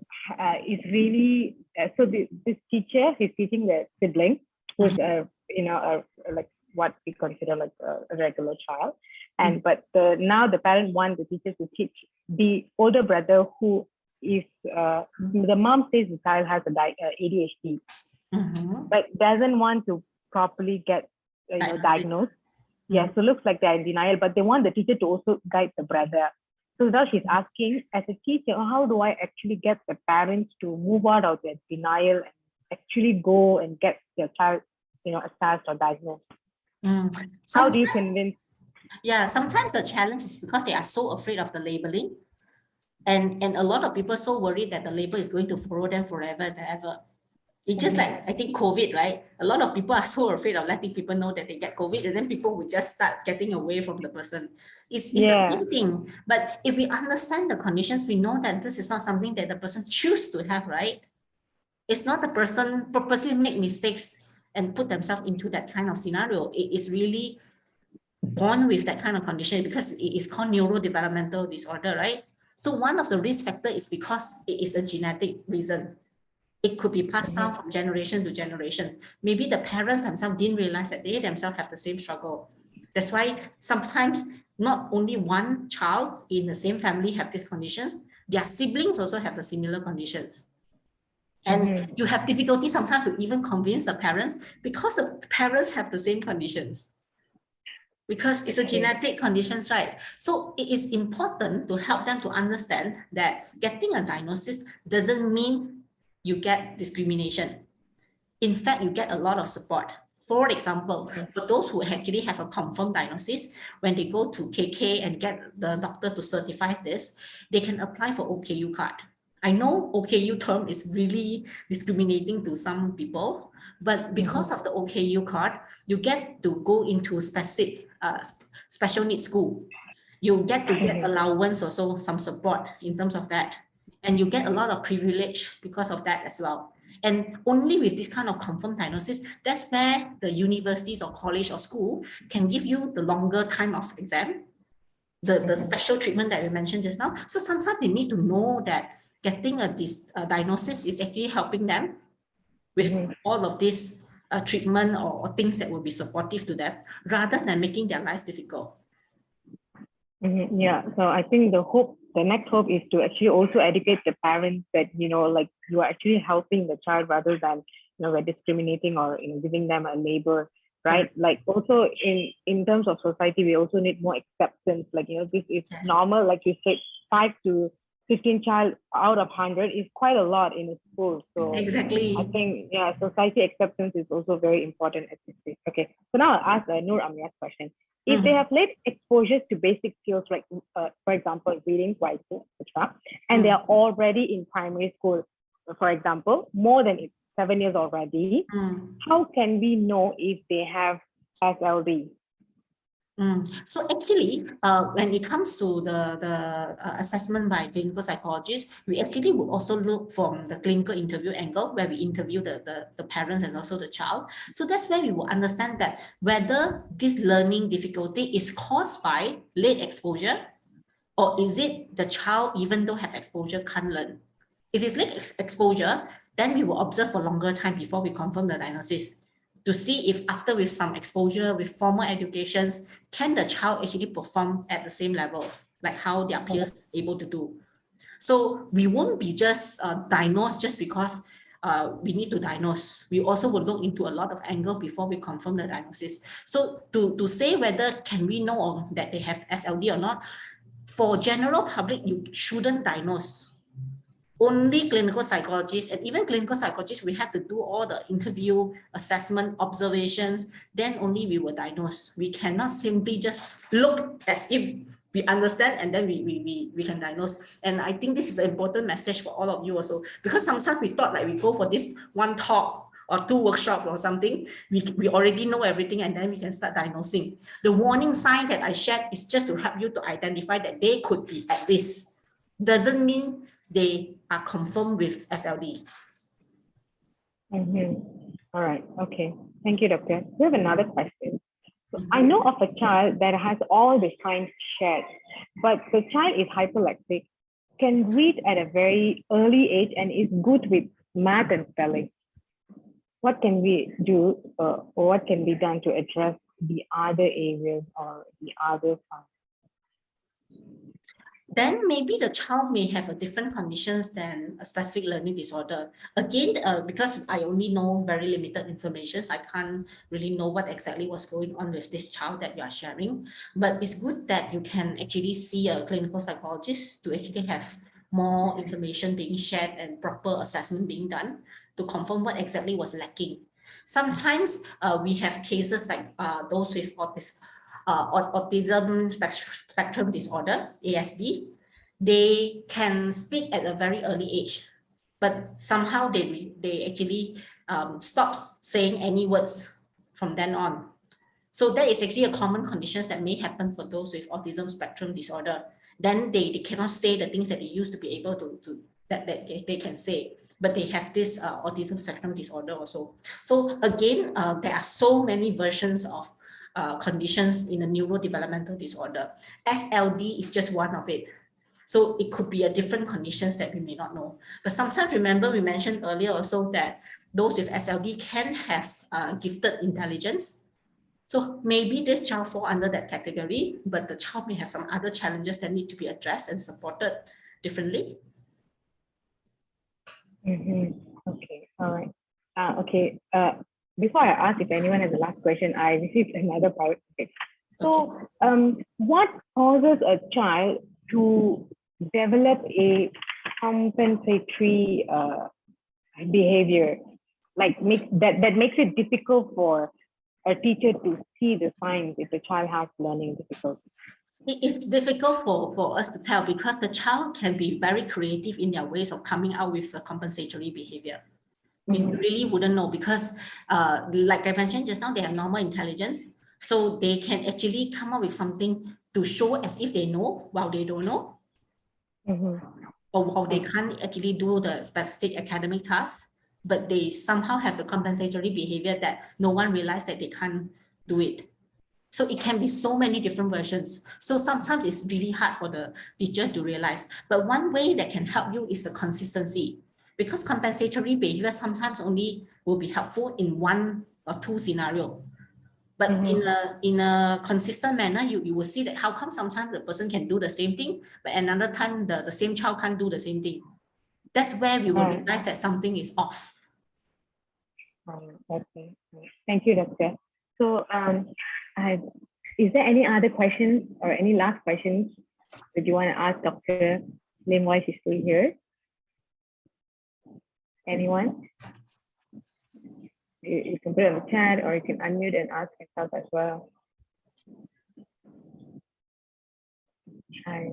is really this teacher is teaching the sibling who's like what we consider like a regular child, and but now the parent wants the teacher to teach the older brother who is the mom says the child has a ADHD, but doesn't want to properly get diagnosed. Yeah, so looks like they're in denial, but they want the teacher to also guide the brother. So now she's asking, as a teacher, how do I actually get the parents to move out of their denial and actually go and get their child, assessed or diagnosed? How do you convince? Yeah, sometimes the challenge is because they are so afraid of the labeling. And a lot of people are so worried that the label is going to follow them forever and ever. It's just like, I think COVID, right? A lot of people are so afraid of letting people know that they get COVID, and then people will just start getting away from the person. It's the same thing. But if we understand the conditions, we know that this is not something that the person chooses to have, right? It's not the person purposely make mistakes and put themselves into that kind of scenario. It is really born with that kind of condition because it is called neurodevelopmental disorder, right? So one of the risk factor is because it is a genetic reason. It could be passed down from generation to generation. Maybe the parents themselves didn't realize that they themselves have the same struggle. That's why sometimes not only one child in the same family have these conditions, their siblings also have the similar conditions. And you have difficulty sometimes to even convince the parents because the parents have the same conditions. Because it's a genetic conditions, right? So it is important to help them to understand that getting a diagnosis doesn't mean you get discrimination. In fact, you get a lot of support. For example, for those who actually have a confirmed diagnosis, when they go to KK and get the doctor to certify this, they can apply for OKU card. I know OKU term is really discriminating to some people, but because of the OKU card, you get to go into special needs school. You get to get allowance, also some support in terms of that. And you get a lot of privilege because of that as well. And only with this kind of confirmed diagnosis, that's where the universities or college or school can give you the longer time of exam, the special treatment that we mentioned just now. So sometimes they need to know that getting a diagnosis is actually helping them with all of this treatment or things that will be supportive to them rather than making their life difficult. Yeah, so I think the next hope is to actually also educate the parents that, like you are actually helping the child rather than, we're discriminating or, giving them a label, right? Like also in terms of society, we also need more acceptance. Like, this is normal, like you said, 5 to 15 child out of 100 is quite a lot in a school. So exactly. I think, society acceptance is also very important at this stage. Okay, so now I'll ask Noor Amira's question. If they have late exposure to basic skills like, for example, reading, writing, etc., and they are already in primary school, for example, more than 7 years already, how can we know if they have SLD? So actually, when it comes to the assessment by clinical psychologists, we actually would also look from the clinical interview angle where we interview the parents and also the child. So that's where we will understand that whether this learning difficulty is caused by late exposure or is it the child, even though have exposure, can't learn. If it's late exposure, then we will observe for longer time before we confirm the diagnosis, to see if after with some exposure, with formal educations, can the child actually perform at the same level, like how their peers are able to do. So we won't be just diagnosed just because we need to diagnose. We also will look into a lot of angle before we confirm the diagnosis. So to say whether can we know that they have SLD or not, for general public, you shouldn't diagnose. Only clinical psychologists, and even clinical psychologists, we have to do all the interview, assessment, observations, then only we will diagnose. We cannot simply just look as if we understand, and then we can diagnose. And I think this is an important message for all of you also, because sometimes we thought like we go for this one talk or two workshops or something, we already know everything, and then we can start diagnosing. The warning sign that I shared is just to help you to identify that they could be at risk. Doesn't mean they are confirmed with SLD. All right. Okay. Thank you, Doctor. We have another question. So I know of a child that has all the signs shared, but the child is hyperlexic, can read at a very early age, and is good with math and spelling. What can we do, or what can be done to address the other areas or the other signs? Then maybe the child may have a different conditions than a specific learning disorder. Again, because I only know very limited information, I can't really know what exactly was going on with this child that you are sharing. But it's good that you can actually see a clinical psychologist to actually have more information being shared and proper assessment being done to confirm what exactly was lacking. Sometimes we have cases like those with autism spectrum disorder, ASD. They can speak at a very early age, but somehow they actually stop saying any words from then on. So that is actually a common condition that may happen for those with autism spectrum disorder. Then they cannot say the things that they used to be able to that they can say, but they have this autism spectrum disorder also. So again, there are so many versions of conditions in a neurodevelopmental disorder. SLD is just one of it. So it could be a different conditions that we may not know. But sometimes, remember, we mentioned earlier also that those with SLD can have gifted intelligence. So maybe this child fall under that category, but the child may have some other challenges that need to be addressed and supported differently. Okay, all right. Okay, before I ask if anyone has a last question, I received another part. Okay. So, what causes a child to develop a compensatory behavior, like that makes it difficult for a teacher to see the signs if the child has learning difficulties? It is difficult for us to tell because the child can be very creative in their ways of coming out with a compensatory behavior. We really wouldn't know because, like I mentioned just now, they have normal intelligence. So they can actually come up with something to show as if they know while they don't know. Or while they can't actually do the specific academic tasks, but they somehow have the compensatory behavior that no one realized that they can't do it. So it can be so many different versions. So sometimes it's really hard for the teacher to realize. But one way that can help you is the consistency. Because compensatory behavior sometimes only will be helpful in one or two scenarios. But in a consistent manner, you will see that how come sometimes the person can do the same thing, but another time the same child can't do the same thing. That's where we will realize that something is off. Okay. Thank you, Doctor. So, is there any other questions or any last questions that you want to ask Dr. Lim while she's still here? Anyone? You can put it in the chat or you can unmute and ask yourself as well. Hi.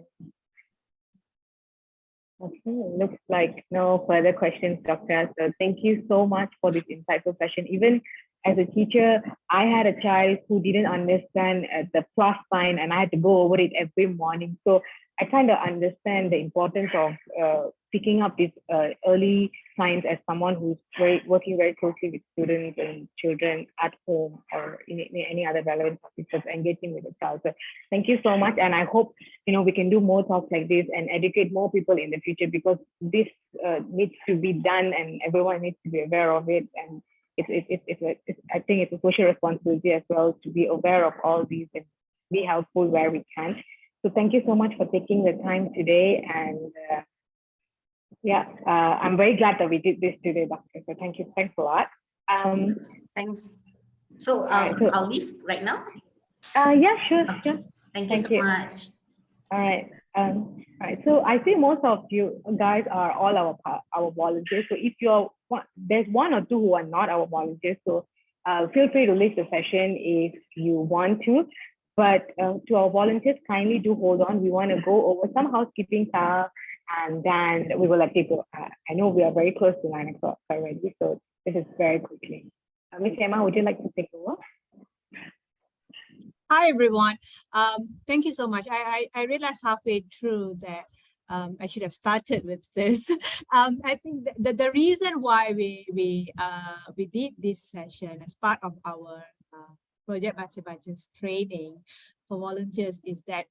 Okay, looks like no further questions, Doctor. So thank you so much for this insightful session. Even as a teacher, I had a child who didn't understand the plus sign and I had to go over it every morning. So I kind of understand the importance of picking up these early signs as someone who's working very closely with students and children at home or in any other relevant topics of engaging with the child. So thank you so much. And I hope, we can do more talks like this and educate more people in the future because this needs to be done and everyone needs to be aware of it. And I think it's a social responsibility as well to be aware of all these and be helpful where we can. So thank you so much for taking the time today. And I'm very glad that we did this today, Doctor. So thanks a lot. Thanks. So I'll leave right now. Yeah, sure. Okay. Sure. Thank you so much. All right. All right. So I see most of you guys are all our volunteers. So if there's one or two who are not our volunteers, so feel free to leave the session if you want to. But to our volunteers, kindly do hold on. We want to go over some housekeeping stuff, and then we will let you go. I know we are very close to 9 o'clock already, so this is very quickly. Miss Emma, would you like to take over? Hi, everyone. Thank you so much. I realized halfway through that I should have started with this. I think the reason why we did this session as part of our Project Baca Baca's training for volunteers is that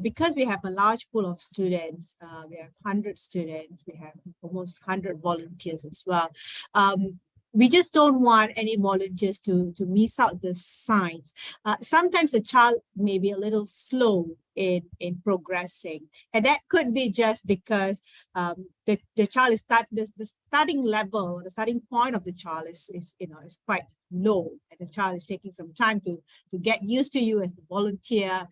because we have a large pool of students, we have 100 students, we have almost 100 volunteers as well. We just don't want any volunteers to miss out the signs. Sometimes a child may be a little slow in progressing, and that could be just because the child is the starting level, the starting point of the child is quite low, and the child is taking some time to get used to you as the volunteer,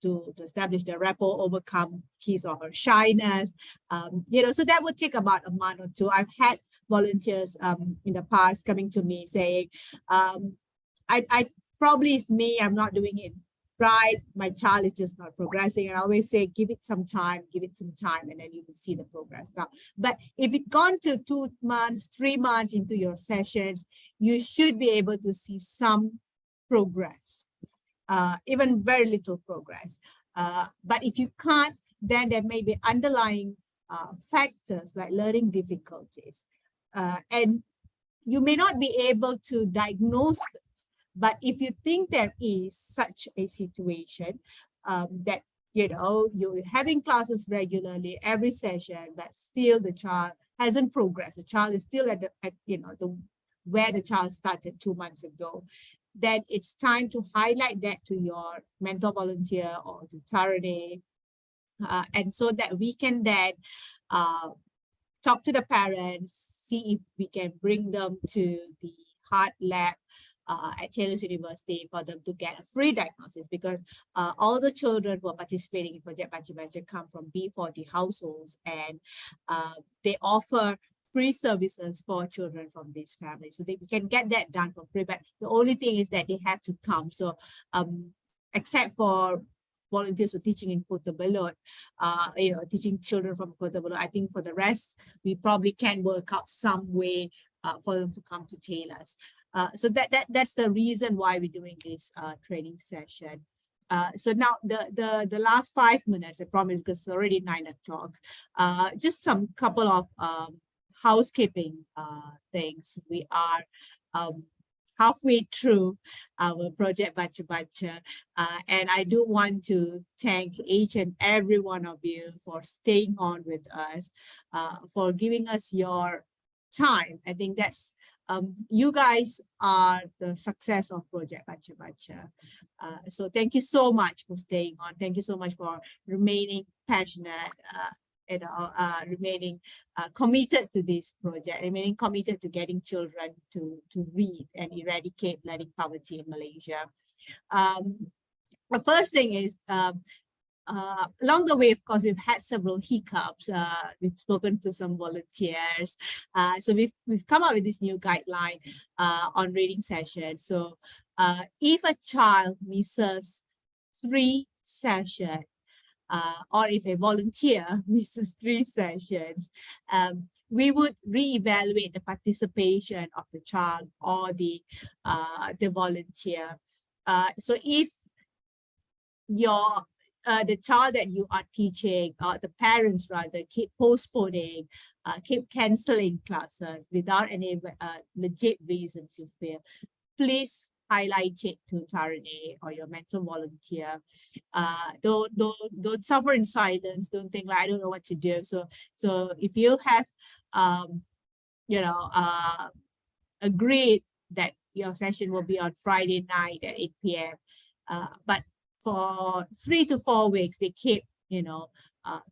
to establish the rapport, overcome his or her shyness. So that would take about a month or two. I've had volunteers in the past coming to me saying, I probably it's me, I'm not doing it right, my child is just not progressing. And I always say, give it some time, and then you will see the progress. Now, but if it's gone to 2 months, 3 months into your sessions, you should be able to see some progress, even very little progress. But if you can't, then there may be underlying factors like learning difficulties. And you may not be able to diagnose this, but if you think there is such a situation that you're having classes regularly every session, but still the child hasn't progressed, the child is still at where the child started 2 months ago, then it's time to highlight that to your mentor volunteer or to Tarane, and so that we can then talk to the parents, see if we can bring them to the heart lab at Taylor's University for them to get a free diagnosis, because all the children who are participating in Project Baca Baca come from B40 households, and they offer free services for children from these families. So we can get that done for free, but the only thing is that they have to come. So except for volunteers who are teaching in Kota Belud, teaching children from Kota Belud, I think for the rest, we probably can work out some way for them to come to Taylor's. So that's the reason why we're doing this training session. So now the last 5 minutes, I promise, because it's already 9 o'clock, just some couple of housekeeping things. We are halfway through our Project Baca Baca, and I do want to thank each and every one of you for staying on with us, for giving us your time. I think that's you guys are the success of Project Baca Baca. So thank you so much for staying on. Thank you so much for remaining passionate, remaining committed to this project, remaining committed to getting children to read and eradicate learning poverty in Malaysia. The first thing is, along the way, of course, we've had several hiccups. We've spoken to some volunteers. So we've come up with this new guideline on reading sessions. So if a child misses 3 sessions, or if a volunteer misses 3 sessions, we would reevaluate the participation of the child or the volunteer. So if the child that you are teaching, or the parents rather, keep postponing, keep canceling classes without any legit reasons you feel, please highlight it to Tarane or your mentor volunteer. Don't suffer in silence. Don't think like, I don't know what to do. So if you have agreed that your session will be on Friday night at 8 p.m. But for 3 to 4 weeks, they keep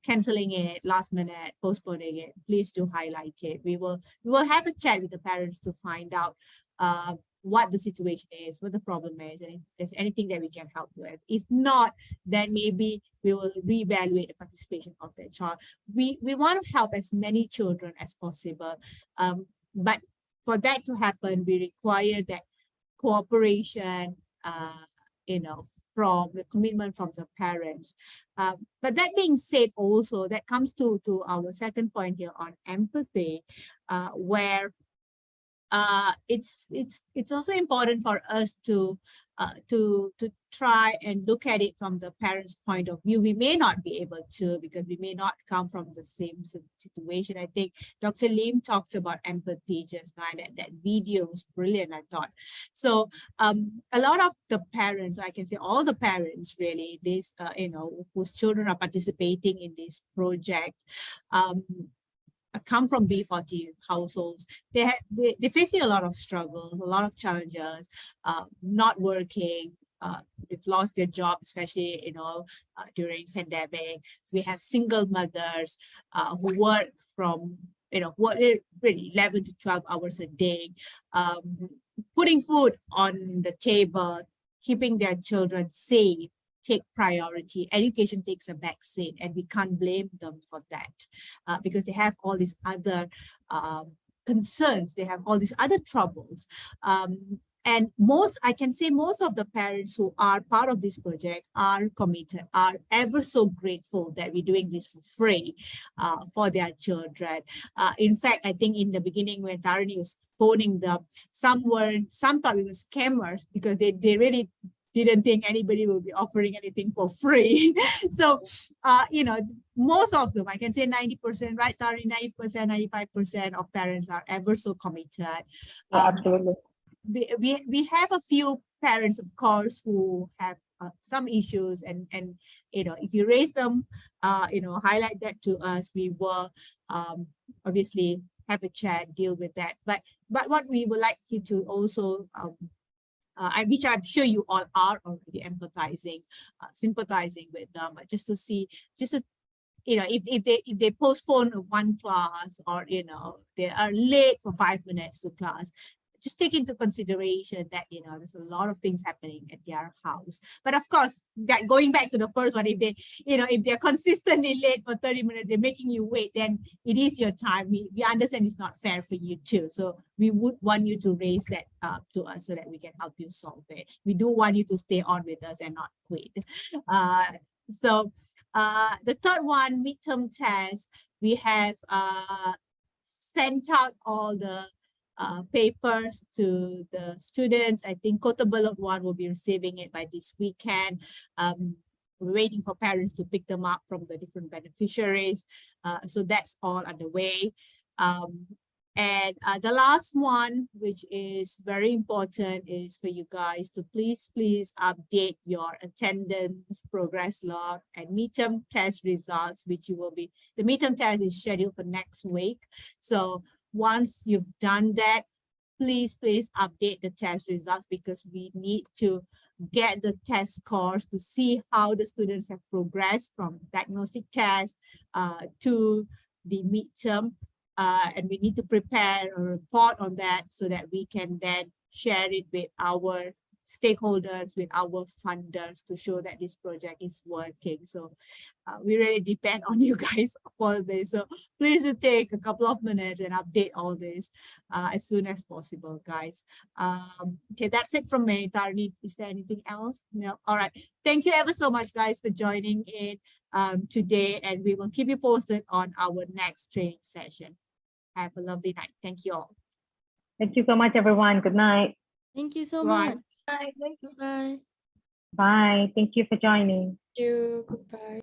canceling it last minute, postponing it. Please do highlight it. We will have a chat with the parents to find out what the situation is, what the problem is, and if there's anything that we can help with. If not, then maybe we will reevaluate the participation of the child. We want to help as many children as possible, but for that to happen, we require that cooperation, you know, from the commitment from the parents. But that being said, also that comes to our second point here on empathy, where it's also important for us to try and look at it from the parents' point of view. We may not be able to, because we may not come from the same situation. I think Dr. Lim talked about empathy just now. That video was brilliant, I thought. So a lot of the parents, I can say all the parents really, this you know, whose children are participating in this project, come from B40 households. They're facing a lot of struggle, a lot of challenges, not working. They've lost their job, especially, you know, during pandemic. We have single mothers who work from, you know, what really 11 to 12 hours a day, putting food on the table, keeping their children safe, take priority. Education takes a back seat, and we can't blame them for that, because they have all these other concerns. They have all these other troubles. And I can say most of the parents who are part of this project are committed, are ever so grateful that we're doing this for free for their children. In fact, I think in the beginning when Tarini was phoning them, some thought we were scammers, because they really didn't think anybody will be offering anything for free. So, you know, most of them, I can say 90%, right, Tari? 90%, 95% of parents are ever so committed. Absolutely. We have a few parents, of course, who have some issues, and you know, if you raise them, you know, highlight that to us, we will obviously have a chat, deal with that. But what we would like you to also which I'm sure you all are already empathizing, sympathizing with them, just to see, you know, if they postpone one class, or, you know, they are late for 5 minutes to class, just take into consideration that, you know, there's a lot of things happening at their house. But of course, that going back to the first one, if they, you know, if they're consistently late for 30 minutes, they're making you wait, then it is your time. We understand it's not fair for you too. So we would want you to raise that to us so that we can help you solve it. We do want you to stay on with us and not quit. So the third one, midterm test, we have sent out all the papers to the students. I think Kota Belud one will be receiving it by this weekend. We're waiting for parents to pick them up from the different beneficiaries. So that's all underway. And the last one, which is very important, is for you guys to please update your attendance, progress log, and midterm test results, which you will be, the midterm test is scheduled for next week. So once you've done that, please update the test results, because we need to get the test scores to see how the students have progressed from diagnostic test to the midterm. And we need to prepare a report on that so that we can then share it with our stakeholders, with our funders, to show that this project is working. So we really depend on you guys for this. So please do take a couple of minutes and update all this as soon as possible, guys. Okay, that's it from me. Tarni, is there anything else? No. All right. Thank you ever so much, guys, for joining in today, and we will keep you posted on our next training session. Have a lovely night. Thank you all. Thank you so much, everyone. Good night. Thank you so Bye. much. Bye. Thank you. Bye. Bye. Thank you for joining. Goodbye.